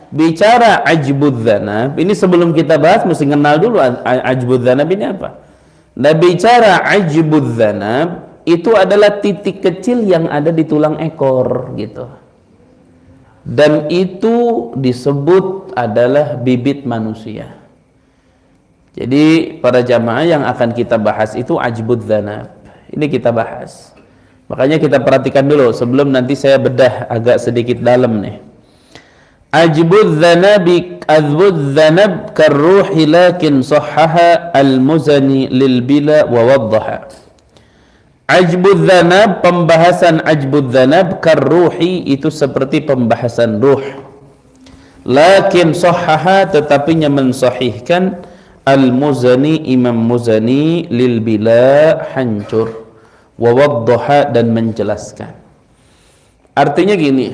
bicara ajbud dzanab, ini sebelum kita bahas mesti kenal dulu ajbud dzanab ini apa. Nah, bicara ajbud dzanab itu adalah titik kecil yang ada di tulang ekor gitu. Dan itu disebut adalah bibit manusia. Jadi para jamaah yang akan kita bahas itu ajbud dzanab. Ini kita bahas. Makanya kita perhatikan dulu sebelum nanti saya bedah agak sedikit dalam nih. Ajbud dzanab karruhi lakin sahhaha al-Muzani lil bila wa waddaha. Ajbud dzanab, pembahasan ajbud dzanab karruhi itu seperti pembahasan ruh. Lakin sahhaha, tetapi mensahihkan al-Muzani, Imam Muzani lil bila, hancur, wa waddaha, dan menjelaskan. Artinya gini,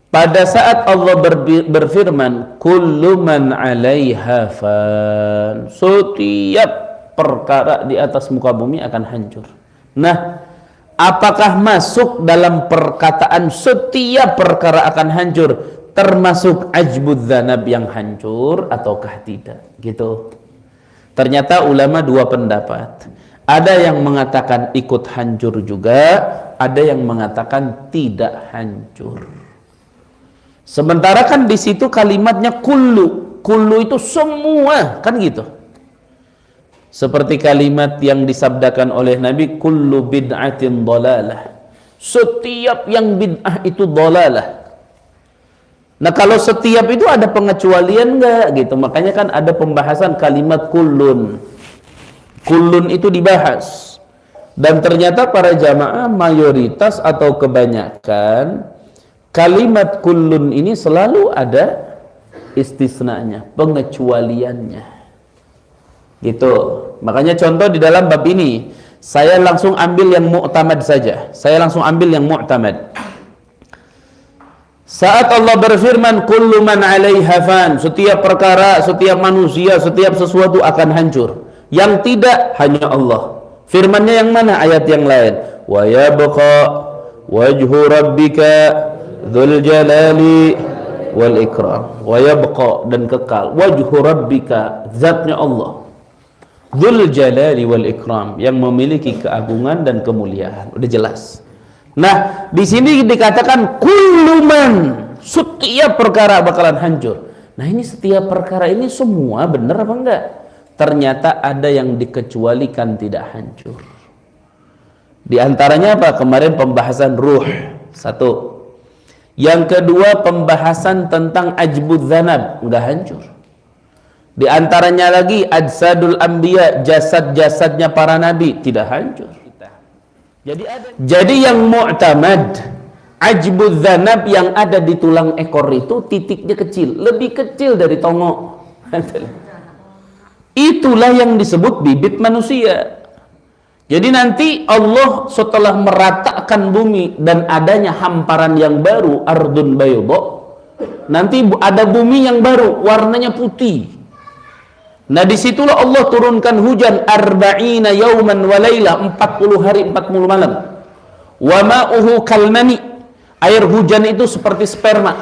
pada saat Allah berfirman kullu man 'alaiha fan, setiap perkara di atas muka bumi akan hancur. Nah, apakah masuk dalam perkataan setiap perkara akan hancur termasuk ajbud dzanab yang hancur ataukah tidak? Gitu. Ternyata ulama dua pendapat. Ada yang mengatakan ikut hancur juga, ada yang mengatakan tidak hancur. Sementara kan di situ kalimatnya kullu. Kullu itu semua, kan gitu. Seperti kalimat yang disabdakan oleh Nabi, kullu bid'atin dhalalah. Setiap yang bid'ah itu dhalalah. Nah, kalau setiap itu ada pengecualian enggak gitu. Makanya kan ada pembahasan kalimat kullun. Kullun itu dibahas. Dan ternyata para jamaah mayoritas atau kebanyakan kalimat kullun ini selalu ada istisnanya, pengecualiannya. Gitu. Makanya contoh di dalam bab ini, saya langsung ambil yang mu'tamad saja. Saya langsung ambil yang mu'tamad. Saat Allah berfirman kullu man 'alaiha fan, setiap perkara, setiap manusia, setiap sesuatu akan hancur. Yang tidak hanya Allah. Firmannya yang mana? Ayat yang lain. Wa yabqa wajhu rabbika dzul jalali wal ikram. Wa yabqa, dan kekal, wajhu rabbika, zatnya Allah, dzul jalali wal ikram, yang memiliki keagungan dan kemuliaan. Udah jelas. Nah, di sini dikatakan kulluman, setiap perkara bakalan hancur. Nah, ini setiap perkara ini semua benar apa enggak? Ternyata ada yang dikecualikan tidak hancur. Di antaranya apa? Kemarin pembahasan ruh, satu. Yang kedua pembahasan tentang ajbud dzanab, enggak hancur. Di antaranya lagi ajsadul anbiya, jasad-jasadnya para nabi tidak hancur. Jadi yang mu'tamad ajbud dzanab yang ada di tulang ekor itu titiknya kecil, lebih kecil dari tongok. Itulah yang disebut bibit manusia. Jadi nanti Allah setelah meratakan bumi dan adanya hamparan yang baru, ardun bayda, nanti ada bumi yang baru warnanya putih. Nah, disitulah Allah turunkan hujan arba'ina yauman wa laila, 40 hari 40 malam. Wa ma'uhu kalmani, air hujan itu seperti sperma.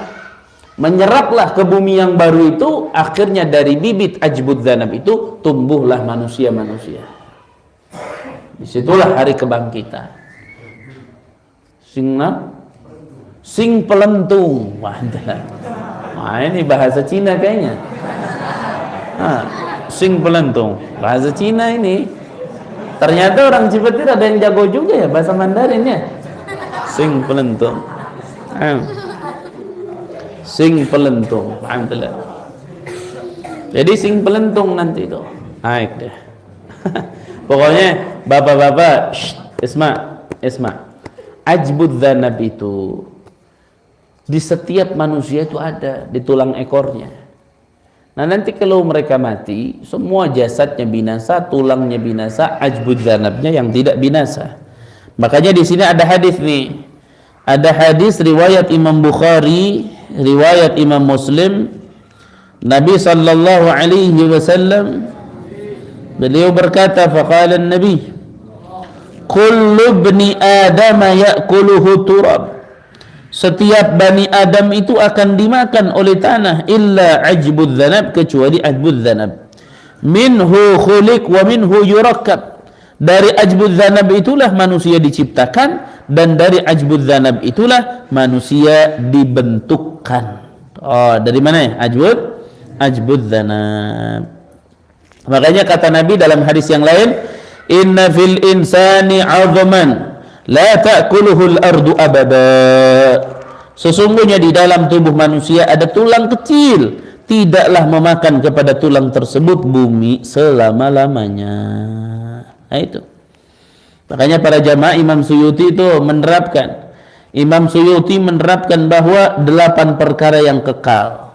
Menyeraplah ke bumi yang baru itu, akhirnya dari bibit ajbud dzanab itu tumbuhlah manusia-manusia. Disitulah hari kebangkitan. Sing pelentung. Wah, ini bahasa Cina kayaknya. Sing pelentung, bahasa Cina ini. Ternyata orang Cipetir ada yang jago juga ya bahasa Mandarinnya. Sing pelentung. Sing pelentung, alhamdulillah. Jadi sing pelentung nanti itu. Baik deh. Pokoknya bapak-bapak, isma. Ajbud dzanab itu di setiap manusia itu ada di tulang ekornya. Nah, nanti kalau mereka mati, semua jasadnya binasa, tulangnya binasa, ajbud dzanabnya yang tidak binasa. Makanya di sini ada hadis nih. Ada hadis riwayat Imam Bukhari, riwayat Imam Muslim. Nabi sallallahu alaihi wasallam beliau berkata, faqala an-nabi kullu ibni adam ya'kuluhu turab, setiap Bani Adam itu akan dimakan oleh tanah illa ajbudz dzanab, kecuali ajbudz dzanab. Minhu khuliq wa minhu yurakkab. Dari ajbudz dzanab itulah manusia diciptakan, dan dari ajbudz dzanab itulah manusia dibentukkan. Oh, dari mana ya? Ajbudz dzanab. Makanya kata Nabi dalam hadis yang lain, inna fil insani 'azman la ta'kuluhu al-ardu abada. Sesungguhnya di dalam tubuh manusia ada tulang kecil, tidaklah memakan kepada tulang tersebut bumi selama-lamanya. Nah itu. Makanya para jamaah Imam Suyuti itu menerapkan. Imam Suyuti menerapkan bahwa 8 perkara yang kekal.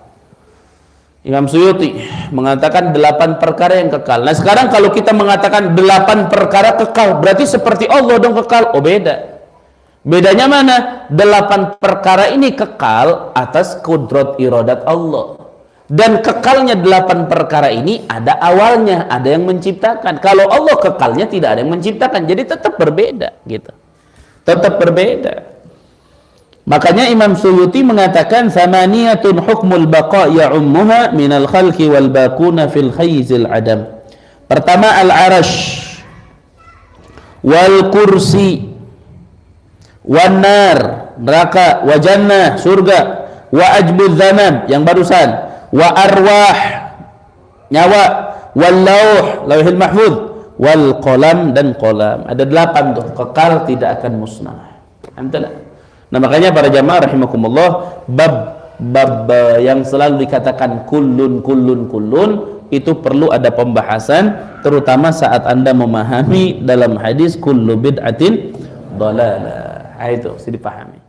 Imam Suyuti mengatakan 8 perkara yang kekal. Nah sekarang kalau kita mengatakan 8 perkara kekal, berarti seperti Allah dong kekal. Oh beda. Bedanya mana? 8 perkara ini kekal atas kudrat iradat Allah. Dan kekalnya 8 perkara ini ada awalnya, ada yang menciptakan. Kalau Allah kekalnya tidak ada yang menciptakan, jadi tetap berbeda gitu. Tetap berbeda. Makanya Imam Suyuti mengatakan samaniyatun hukmul baqa ya'ummuha minal khalqi wal bakuna fil khayzil adam. Pertama al-arash wal kursi wan nar, neraka, wa jannah, surga, wa ajbudz dzanab yang barusan, wa arwah, nyawa, wal lauh, lauhil mahfuz, wal qalam, dan qalam. Ada 8 tuh, kekal tidak akan musnah. Alhamdulillah. Nah makanya para jamaah rahimakumullah, bab yang selalu dikatakan kullun itu perlu ada pembahasan, terutama saat Anda memahami dalam hadis kullu bid'atin dhalalah. Itu harus dipahami.